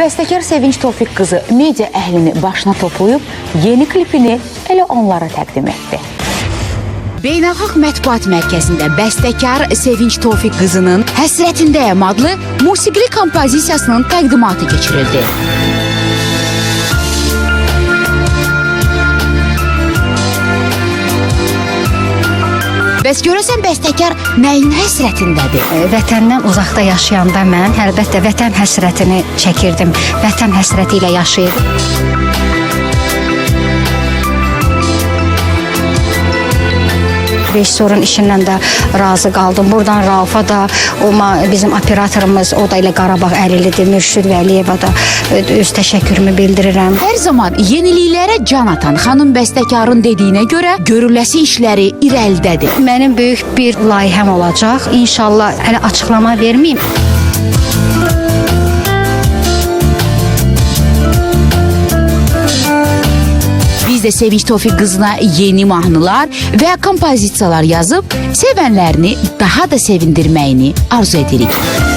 Bəstəkar Sevinç Tofiq qızı media əhlini başına toplayıb yeni klipini elə onlara təqdim etdi. Beynəlxalq Mətbuat Mərkəzində bəstəkar Sevinç Tofiq qızının Həsrətindəyəm adlı musiqili kompozisiyasının təqdimatı keçirildi. Bəs görəsən bəstəkar nəyin həsrətindədir? Vətəndən uzaqda yaşayanda mən əlbəttə vətən həsrətini çəkirdim. Vətən həsrəti ilə yaşayırdım. Rejissorun işindən də razı qaldım. Buradan Raufa da, bizim operatorumuz, o da ilə Qarabağ əlilidir, Mürşid Vəliyeva da öz təşəkkürümü bildirirəm. Hər zaman yeniliklərə can atan xanım bəstəkarın dediyinə görə görüləsi işləri irəlidədir. Mənim böyük bir layihəm olacaq. İnşallah hələ açıqlama verməyim. Biz də Sevinç Tofiq qızına yeni mahnılar və kompozisiyalar yazıb sevənlərini daha da sevindirməyini arzu edirik.